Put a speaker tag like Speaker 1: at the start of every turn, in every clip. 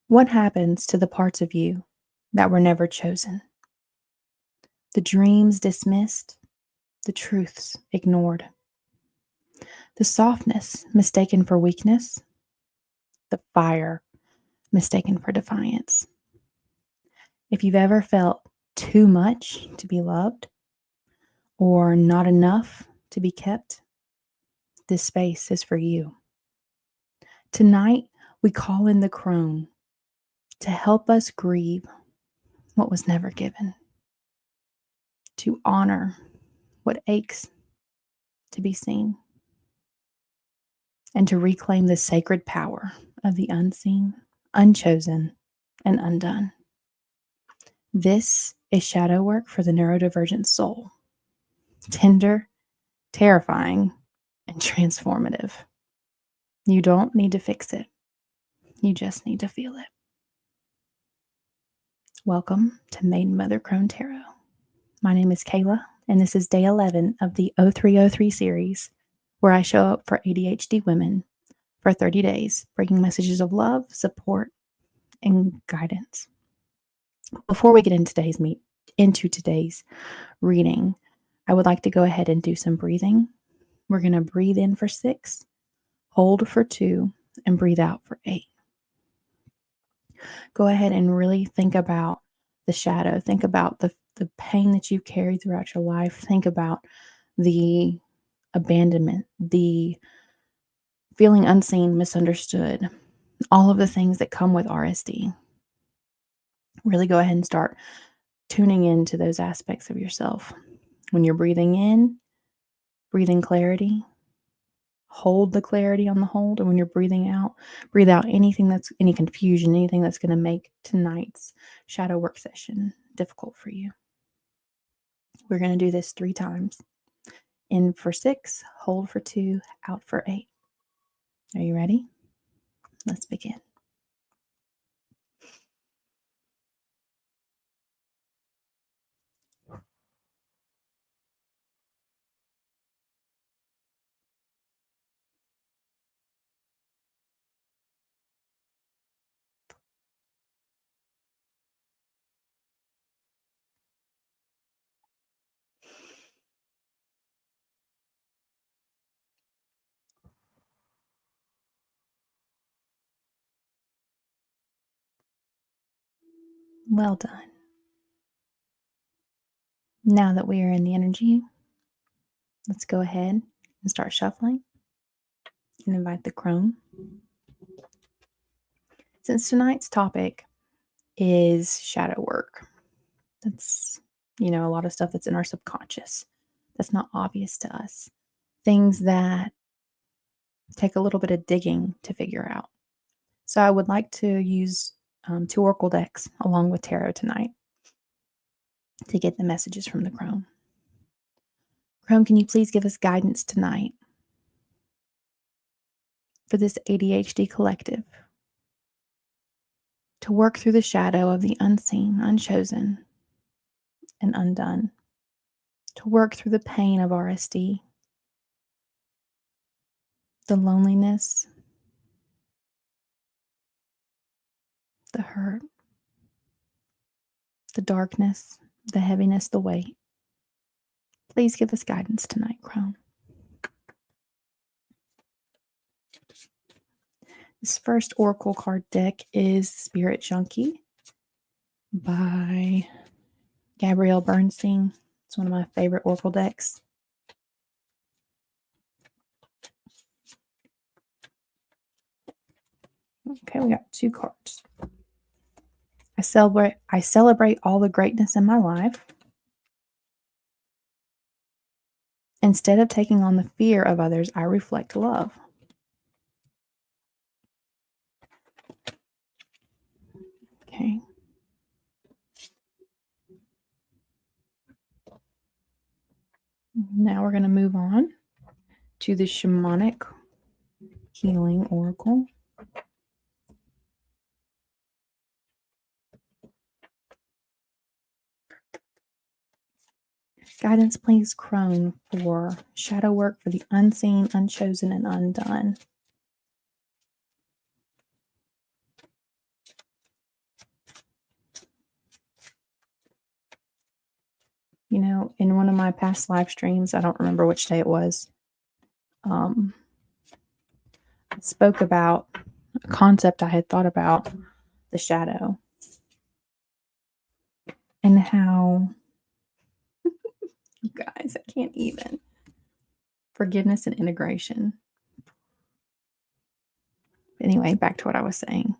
Speaker 1: What happens to the parts of you that were never chosen? The dreams dismissed, the truths ignored, the softness mistaken for weakness, the fire mistaken for defiance. If you've ever felt too much to be loved or not enough to be kept, this space is for you. Tonight, we call in the crone to help us grieve what was never given, to honor what aches to be seen, and to reclaim the sacred power of the unseen, unchosen, and undone. This is shadow work for the neurodivergent soul. Tender, terrifying, and transformative. You don't need to fix it. You just need to feel it. Welcome to Maiden Mother Crone Tarot. My name is Kayla, and this is day 11 of the 0303 series, where I show up for ADHD women for 30 days, bringing messages of love, support, and guidance. Before we get into today's reading, I would like to go ahead and do some breathing. We're going to breathe in for 6, hold for 2, and breathe out for 8. Go ahead and really think about the shadow. Think about the pain that you've carried throughout your life. Think about the abandonment, the feeling unseen, misunderstood, all of the things that come with RSD. Really go ahead and start tuning into those aspects of yourself. When you're breathing in, breathe in clarity. Hold the clarity on the hold. And when you're breathing out, breathe out anything that's any confusion, anything that's going to make tonight's shadow work session difficult for you. We're going to do this 3 times. In for 6, hold for 2, out for 8. Are you ready? Let's begin. Well done. Now that we are in the energy, let's go ahead and start shuffling and invite the crone. Since tonight's topic is shadow work, that's, a lot of stuff that's in our subconscious that's not obvious to us. Things that take a little bit of digging to figure out. So I would like to use 2 oracle decks along with tarot tonight to get the messages from the crone. Crone, can you please give us guidance tonight for this ADHD collective to work through the shadow of the unseen, unchosen, and undone, to work through the pain of RSD, the loneliness, the hurt, the darkness, the heaviness, the weight. Please give us guidance tonight, crone. This first oracle card deck is Spirit Junkie by Gabrielle Bernstein. It's one of my favorite oracle decks. Okay, we got 2 cards. I celebrate all the greatness in my life. Instead of taking on the fear of others, I reflect love. Okay. Now we're going to move on to the Shamanic Healing Oracle. Guidance, please, crone, for shadow work for the unseen, unchosen, and undone. You know, in one of my past live streams, I don't remember which day it was, I spoke about a concept I had thought about the shadow and how, you guys, I can't even. Forgiveness and integration. Anyway, back to what I was saying.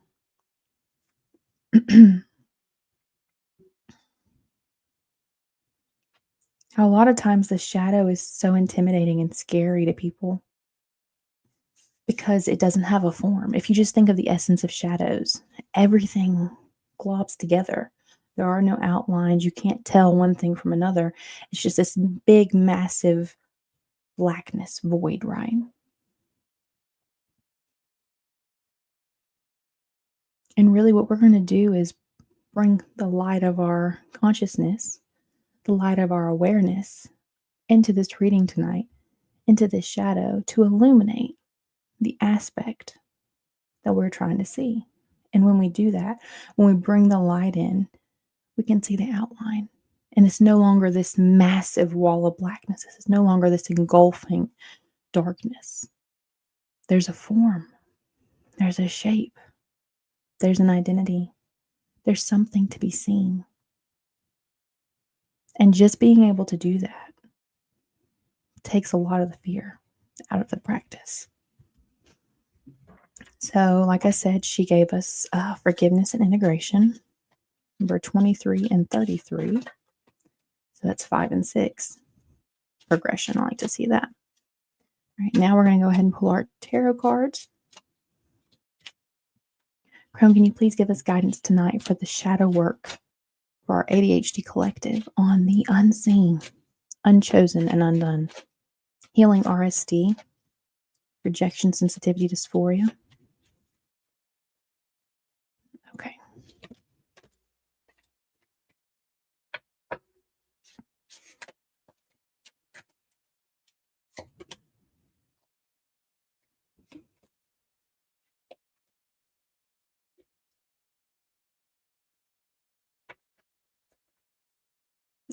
Speaker 1: A lot of times the shadow is so intimidating and scary to people because it doesn't have a form. If you just think of the essence of shadows, everything globs together. There are no outlines. You can't tell one thing from another. It's just this big, massive blackness void, right? And really, what we're going to do is bring the light of our consciousness, the light of our awareness into this reading tonight, into this shadow to illuminate the aspect that we're trying to see. And when we do that, when we bring the light in, we can see the outline. And it's no longer this massive wall of blackness. It's no longer this engulfing darkness. There's a form, there's a shape, there's an identity, there's something to be seen. And just being able to do that takes a lot of the fear out of the practice. So, like I said, she gave us forgiveness and integration, number 23 and 33. So that's 5 and 6 progression. I like to see that. All right, now we're going to go ahead and pull our tarot cards. Crone, can you please give us guidance tonight for the shadow work for our ADHD collective on the unseen, unchosen, and undone? Healing RSD, rejection, sensitivity, dysphoria. Okay.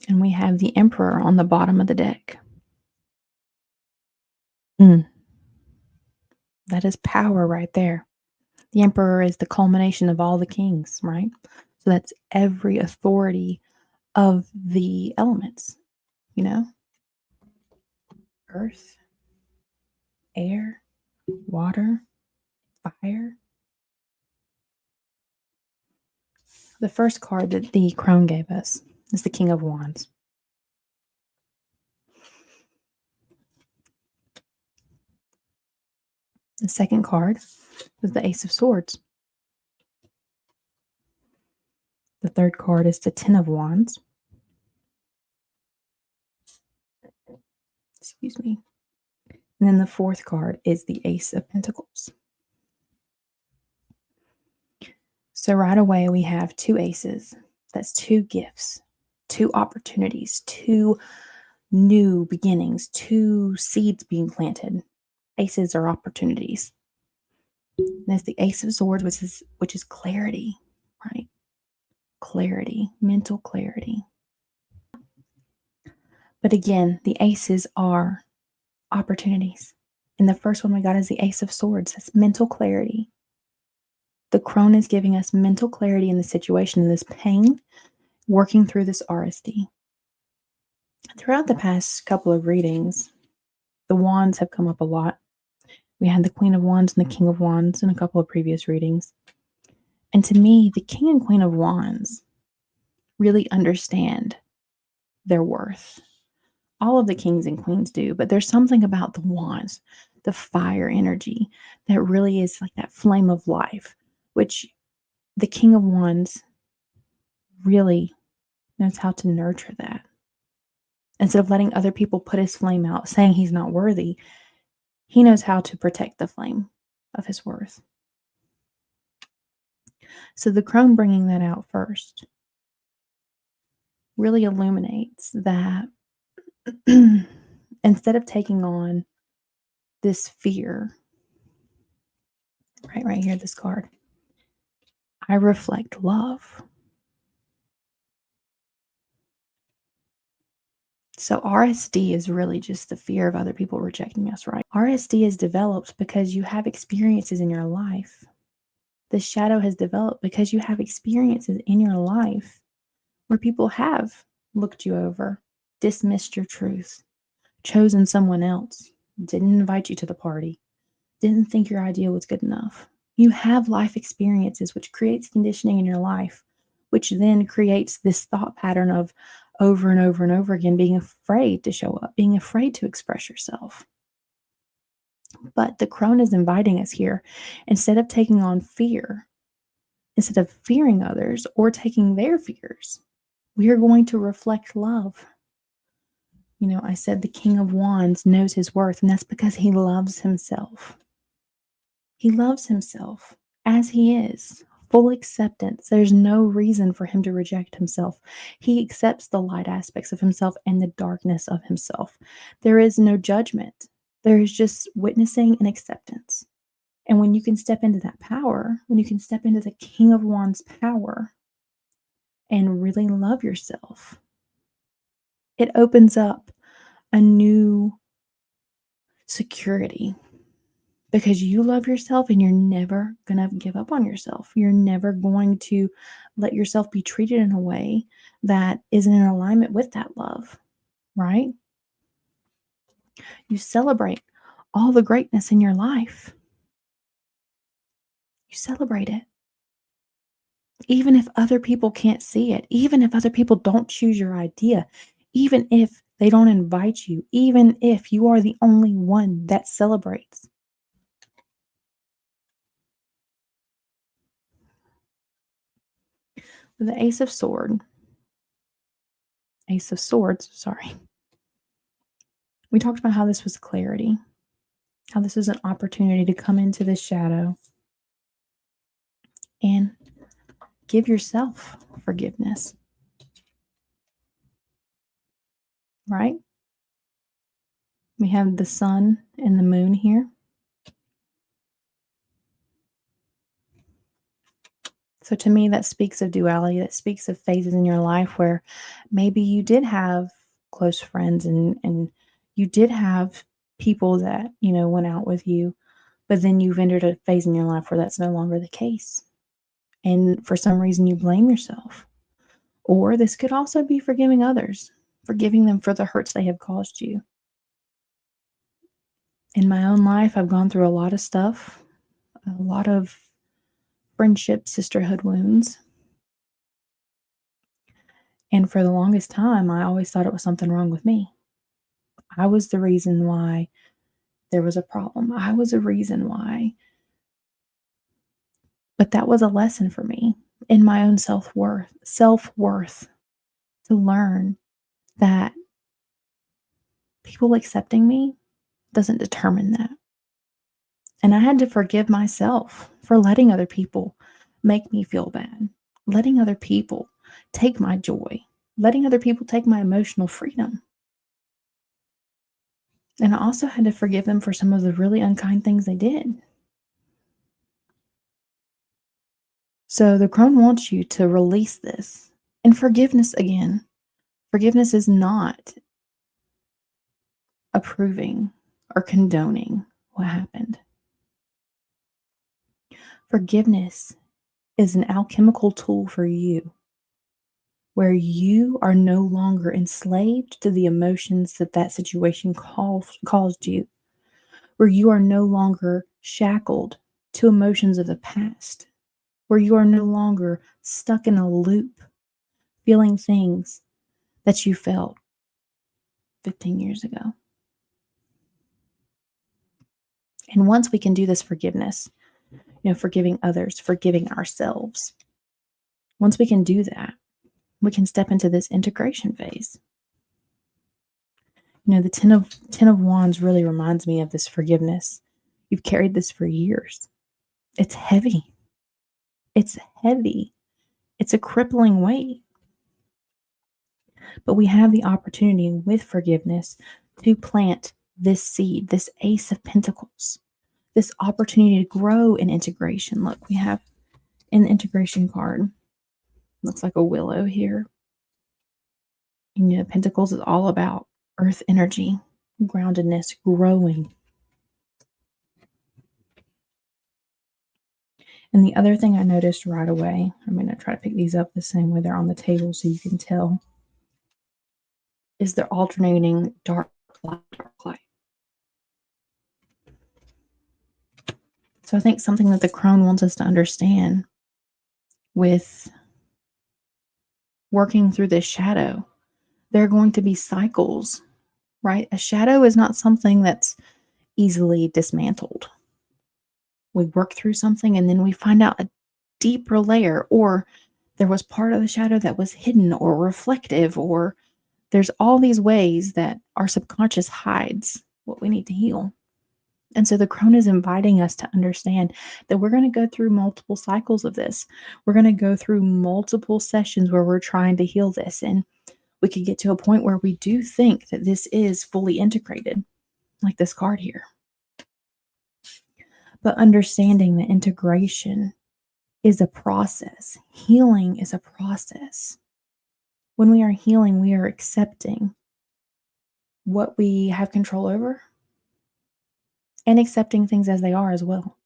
Speaker 1: And we have the Emperor on the bottom of the deck. That is power right there. The Emperor is the culmination of all the kings, right? So that's every authority of the elements, you know? Earth, air, water, fire. The first card that the crone gave us is the King of Wands. The second card is the Ace of Swords. The third card is the Ten of Wands. Excuse me. And then the fourth card is the Ace of Pentacles. So right away we have two aces. That's two gifts, two opportunities, two new beginnings, two seeds being planted. Aces are opportunities. And there's the Ace of Swords, which is clarity, right? Clarity, mental clarity. But again, the aces are opportunities. And the first one we got is the Ace of Swords. That's mental clarity. The crone is giving us mental clarity in the situation, in this pain, working through this RSD. Throughout the past couple of readings, the wands have come up a lot. We had the Queen of Wands and the King of Wands in a couple of previous readings. And to me, the King and Queen of Wands really understand their worth. All of the kings and queens do, but there's something about the wands, the fire energy, that really is like that flame of life, which the King of Wands really knows how to nurture that. Instead of letting other people put his flame out, saying he's not worthy, he knows how to protect the flame of his worth. So the crone bringing that out first really illuminates that instead of taking on this fear, right here, this card, I reflect love. So RSD is really just the fear of other people rejecting us, right? RSD is developed because you have experiences in your life. The shadow has developed because you have experiences in your life where people have looked you over, dismissed your truth, chosen someone else, didn't invite you to the party, didn't think your idea was good enough. You have life experiences, which creates conditioning in your life, which then creates this thought pattern of over and over and over again being afraid to show up, being afraid to express yourself. But the crone is inviting us here. Instead of taking on fear, instead of fearing others or taking their fears, we are going to reflect love. You know, I said the King of Wands knows his worth, and that's because he loves himself. He loves himself as he is, full acceptance. There's no reason for him to reject himself. He accepts the light aspects of himself and the darkness of himself. There is no judgment, there is just witnessing and acceptance. And when you can step into that power, when you can step into the King of Wands power and really love yourself, it opens up a new security because you love yourself and you're never going to give up on yourself. You're never going to let yourself be treated in a way that isn't in alignment with that love, right? You celebrate all the greatness in your life. You celebrate it. Even if other people can't see it, even if other people don't choose your idea, even if they don't invite you, even if you are the only one that celebrates. The Ace of Swords, sorry. We talked about how this was clarity, how this is an opportunity to come into this shadow and give yourself forgiveness, right? We have the sun and the moon here. So to me, that speaks of duality, that speaks of phases in your life where maybe you did have close friends and you did have people that, you know, went out with you, but then you've entered a phase in your life where that's no longer the case. And for some reason you blame yourself. Or this could also be forgiving others, forgiving them for the hurts they have caused you. In my own life, I've gone through a lot of stuff, a lot of friendship, sisterhood wounds. And for the longest time, I always thought it was something wrong with me. I was the reason why there was a problem. I was a reason why. But that was a lesson for me in my own self-worth to learn that people accepting me doesn't determine that. And I had to forgive myself for letting other people make me feel bad, letting other people take my joy, letting other people take my emotional freedom. And I also had to forgive them for some of the really unkind things they did. So the crone wants you to release this. And forgiveness again. Forgiveness is not approving or condoning what happened. Forgiveness is an alchemical tool for you where you are no longer enslaved to the emotions that that situation caused you, where you are no longer shackled to emotions of the past, where you are no longer stuck in a loop feeling things that you felt 15 years ago. And once we can do this forgiveness, forgiving others, forgiving ourselves, once we can do that, we can step into this integration phase. The Ten of Wands really reminds me of this forgiveness. You've carried this for years. It's heavy. It's heavy. It's a crippling weight. But we have the opportunity with forgiveness to plant this seed, this Ace of Pentacles, this opportunity to grow in integration. Look, we have an integration card. Looks like a willow here. And Pentacles is all about earth energy, groundedness, growing. And the other thing I noticed right away, I'm going to try to pick these up the same way they're on the table so you can tell, is they're alternating dark light, dark light. So I think something that the crone wants us to understand with working through this shadow, there are going to be cycles, right? A shadow is not something that's easily dismantled. We work through something and then we find out a deeper layer, or there was part of the shadow that was hidden or reflective, or there's all these ways that our subconscious hides what we need to heal. And so the crone is inviting us to understand that we're going to go through multiple cycles of this. We're going to go through multiple sessions where we're trying to heal this. And we could get to a point where we do think that this is fully integrated, like this card here. But understanding that integration is a process, healing is a process. When we are healing, we are accepting what we have control over and accepting things as they are as well.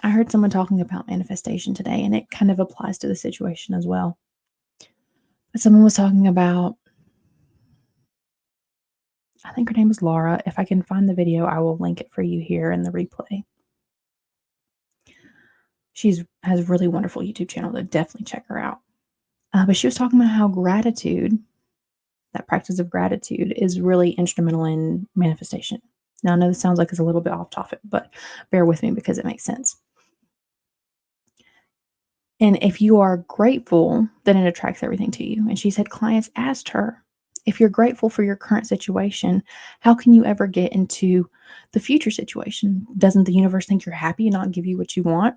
Speaker 1: I heard someone talking about manifestation today, and it kind of applies to the situation as well. But someone was talking about, I think her name is Laura. If I can find the video, I will link it for you here in the replay. She has a really wonderful YouTube channel, so definitely check her out. But she was talking about how gratitude, that practice of gratitude, is really instrumental in manifestation. Now, I know this sounds like it's a little bit off topic, but bear with me because it makes sense. And if you are grateful, then it attracts everything to you. And she said clients asked her, if you're grateful for your current situation, how can you ever get into the future situation? Doesn't the universe think you're happy and not give you what you want?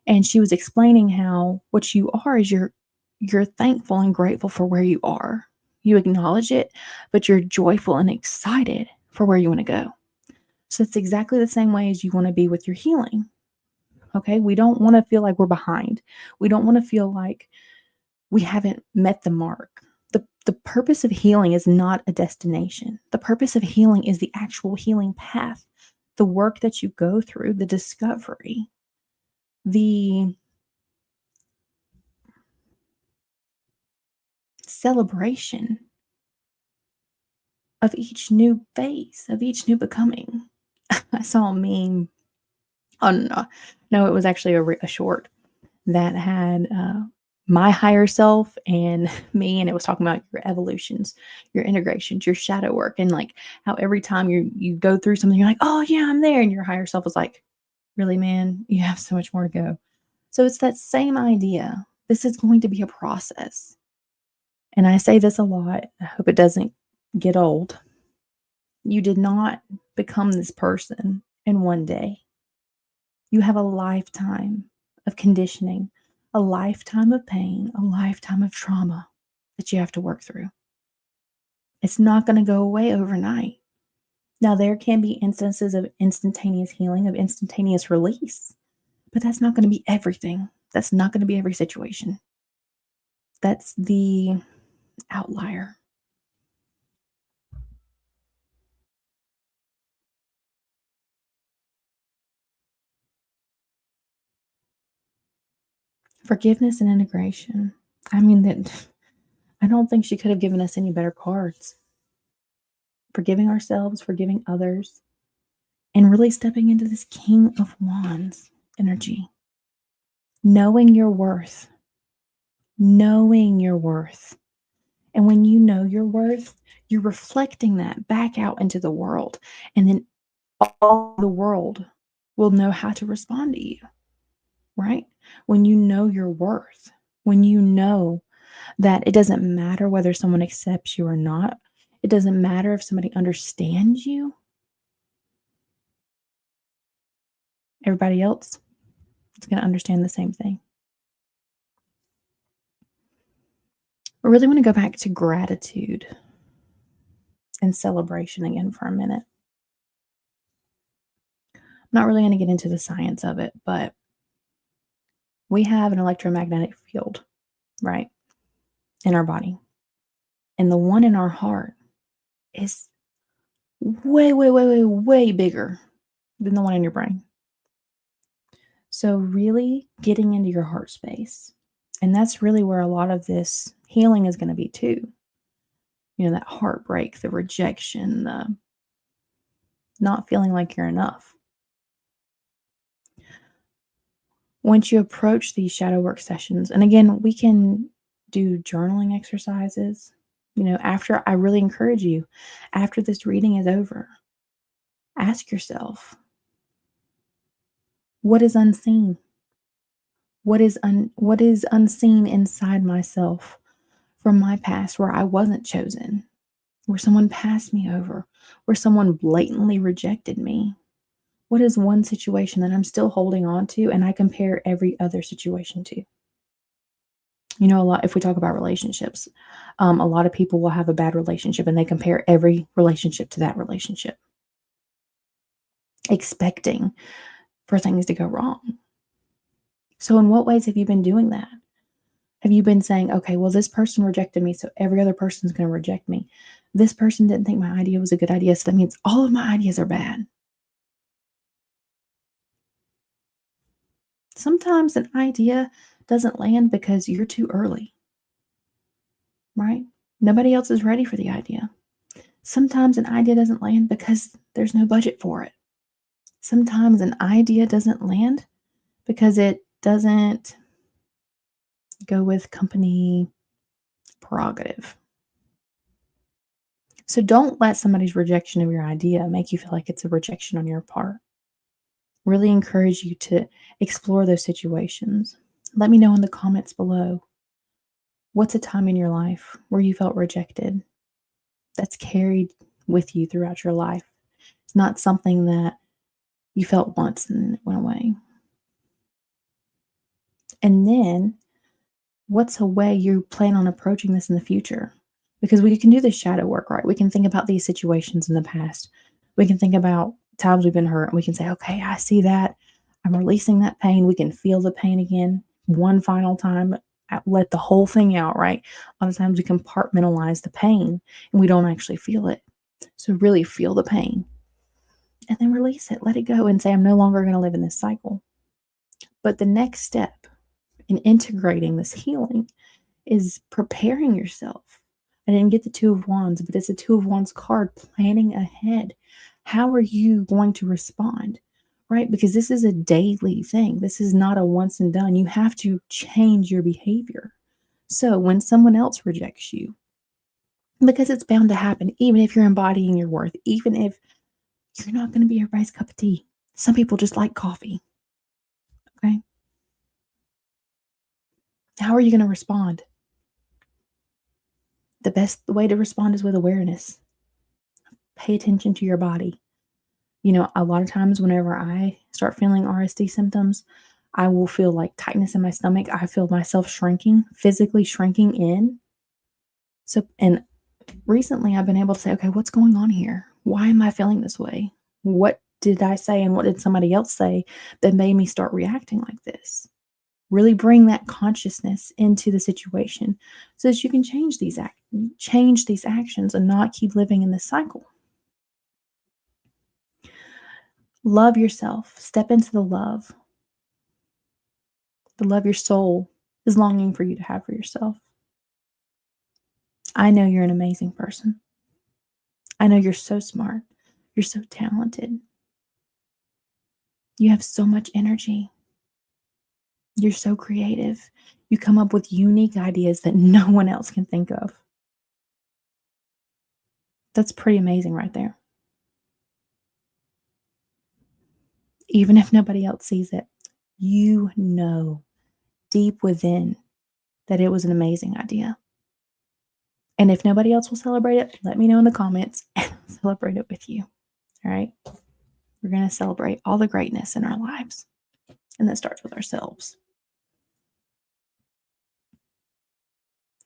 Speaker 1: And she was explaining how what you are is you're thankful and grateful for where you are. You acknowledge it, but you're joyful and excited for where you want to go. So it's exactly the same way as you want to be with your healing. Okay? We don't want to feel like we're behind. We don't want to feel like we haven't met the mark. The purpose of healing is not a destination. The purpose of healing is the actual healing path, the work that you go through, the discovery, the celebration of each new phase, of each new becoming. I saw a meme on, no, it was actually a short that had my higher self and me, and it was talking about your evolutions, your integrations, your shadow work, and like how every time you go through something, you're like, oh yeah, I'm there, and your higher self is like, really, man, you have so much more to go. So it's that same idea. This is going to be a process, and I say this a lot. I hope it doesn't get old. You did not become this person in one day. You have a lifetime of conditioning, a lifetime of pain, a lifetime of trauma that you have to work through. It's not going to go away overnight. Now, there can be instances of instantaneous healing, of instantaneous release, but that's not going to be everything. That's not going to be every situation. That's the outlier. Forgiveness and integration. I mean, that I don't think she could have given us any better cards. Forgiving ourselves, forgiving others, and really stepping into this King of Wands energy. Knowing your worth. Knowing your worth. And when you know your worth, you're reflecting that back out into the world. And then all the world will know how to respond to you, right? When you know your worth, when you know that it doesn't matter whether someone accepts you or not, it doesn't matter if somebody understands you, everybody else is going to understand the same thing. I really want to go back to gratitude and celebration again for a minute. I'm not really going to get into the science of it, but we have an electromagnetic field, right, in our body. And the one in our heart is way, way, way, way, way bigger than the one in your brain. So, really getting into your heart space. And that's really where a lot of this healing is going to be, too. That heartbreak, the rejection, the not feeling like you're enough. Once you approach these shadow work sessions, and again, we can do journaling exercises. I really encourage you, after this reading is over, ask yourself, what is unseen? What is unseen inside myself from my past where I wasn't chosen, where someone passed me over, where someone blatantly rejected me? What is one situation that I'm still holding on to and I compare every other situation to? A lot, if we talk about relationships, a lot of people will have a bad relationship and they compare every relationship to that relationship, expecting for things to go wrong. So, in what ways have you been doing that? Have you been saying, okay, well, this person rejected me, so every other person's going to reject me? This person didn't think my idea was a good idea, so that means all of my ideas are bad. Sometimes an idea doesn't land because you're too early, right? Nobody else is ready for the idea. Sometimes an idea doesn't land because there's no budget for it. Sometimes an idea doesn't land because it doesn't go with company prerogative. So don't let somebody's rejection of your idea make you feel like it's a rejection on your part. Really encourage you to explore those situations. Let me know in the comments below, what's a time in your life where you felt rejected that's carried with you throughout your life? It's not something that you felt once and then it went away. And then, what's a way you plan on approaching this in the future? Because we can do this shadow work, right? We can think about these situations in the past. We can think about times we've been hurt, and we can say, okay, I see that. I'm releasing that pain. We can feel the pain again one final time, let the whole thing out, right? A lot of times we compartmentalize the pain and we don't actually feel it. So, really feel the pain and then release it, let it go, and say, I'm no longer going to live in this cycle. But the next step in integrating this healing is preparing yourself. I didn't get the Two of Wands, but it's a Two of Wands card, planning ahead. How are you going to respond? Right? Because this is a daily thing. This is not a once and done. You have to change your behavior. So when someone else rejects you, because it's bound to happen, even if you're embodying your worth, even if you're not going to be everybody's cup of tea. Some people just like coffee. Okay? How are you going to respond? The best way to respond is with awareness. Pay attention to your body. A lot of times whenever I start feeling RSD symptoms, I will feel like tightness in my stomach. I feel myself shrinking, physically shrinking in. So, and recently I've been able to say, okay, what's going on here? Why am I feeling this way? What did I say and what did somebody else say that made me start reacting like this? Really bring that consciousness into the situation so that you can change these actions and not keep living in this cycle. Love yourself. Step into the love your soul is longing for you to have for yourself. I know you're an amazing person. I know you're so smart. You're so talented. You have so much energy. You're so creative. You come up with unique ideas that no one else can think of. That's pretty amazing right there. Even if nobody else sees it, you know deep within that it was an amazing idea. And if nobody else will celebrate it, let me know in the comments and I'll celebrate it with you. All right? We're going to celebrate all the greatness in our lives. And that starts with ourselves.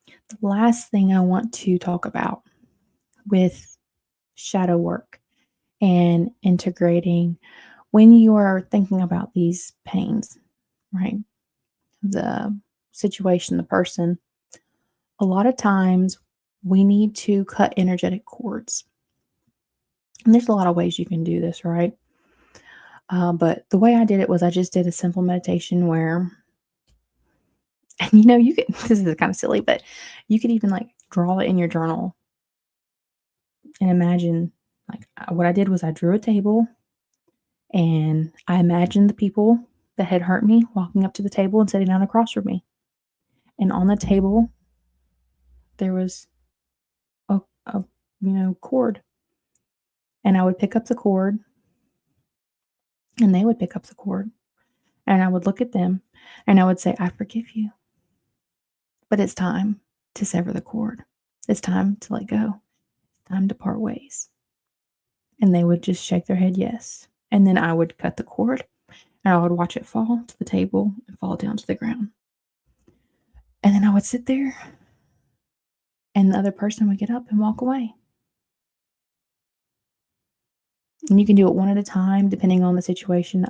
Speaker 1: The last thing I want to talk about with shadow work and integrating when you are thinking about these pains, right? The situation, the person, a lot of times we need to cut energetic cords. And there's a lot of ways you can do this, right? But the way I did it was I just did a simple meditation where, and you could, this is kind of silly, but you could even like draw it in your journal and imagine, like, what I did was I drew a table and I imagined the people that had hurt me walking up to the table and sitting down across from me. And on the table, there was a cord. And I would pick up the cord and they would pick up the cord. And I would look at them and I would say, I forgive you. But it's time to sever the cord. It's time to let go. It's time to part ways. And they would just shake their head yes. And then I would cut the cord and I would watch it fall to the table and fall down to the ground. And then I would sit there and the other person would get up and walk away. And you can do it one at a time, depending on the situation.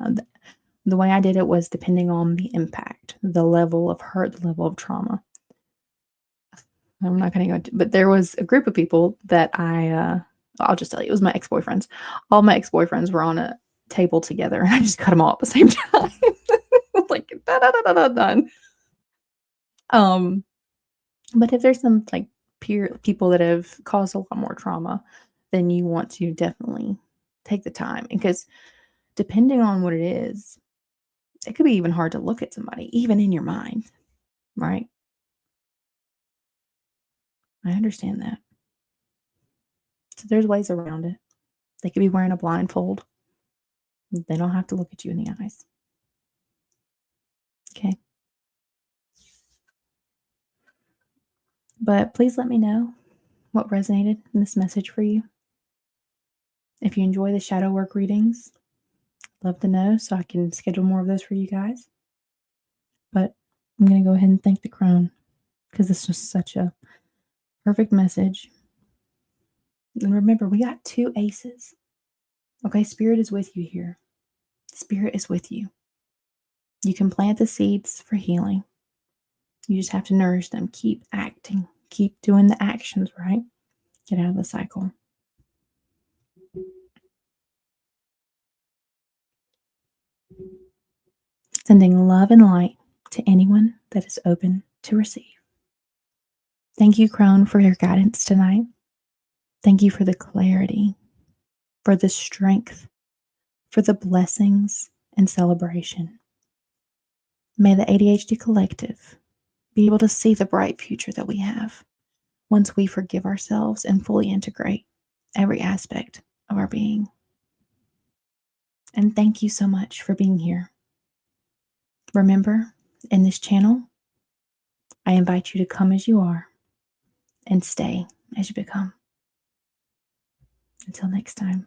Speaker 1: The way I did it was depending on the impact, the level of hurt, the level of trauma. I'm not going to go, but there was a group of people that I'll just tell you, it was my ex-boyfriends. All my ex-boyfriends were on a table together, and I just cut them all at the same time. Like, da da da da da done. But if there's some like peer people that have caused a lot more trauma, then you want to definitely take the time, because depending on what it is, it could be even hard to look at somebody, even in your mind, right? I understand that. So there's ways around it. They could be wearing a blindfold. They don't have to look at you in the eyes. Okay. But please let me know what resonated in this message for you. If you enjoy the shadow work readings, love to know so I can schedule more of those for you guys. But I'm going to go ahead and thank the crone, because this was such a perfect message. And remember, we got 2 aces. Okay, Spirit is with you here. Spirit is with you. You can plant the seeds for healing. You just have to nourish them. Keep acting. Keep doing the actions, right? Get out of the cycle. Sending love and light to anyone that is open to receive. Thank you, Crone, for your guidance tonight. Thank you for the clarity, for the strength, for the blessings and celebration. May the ADHD Collective be able to see the bright future that we have once we forgive ourselves and fully integrate every aspect of our being. And thank you so much for being here. Remember, in this channel, I invite you to come as you are and stay as you become. Until next time.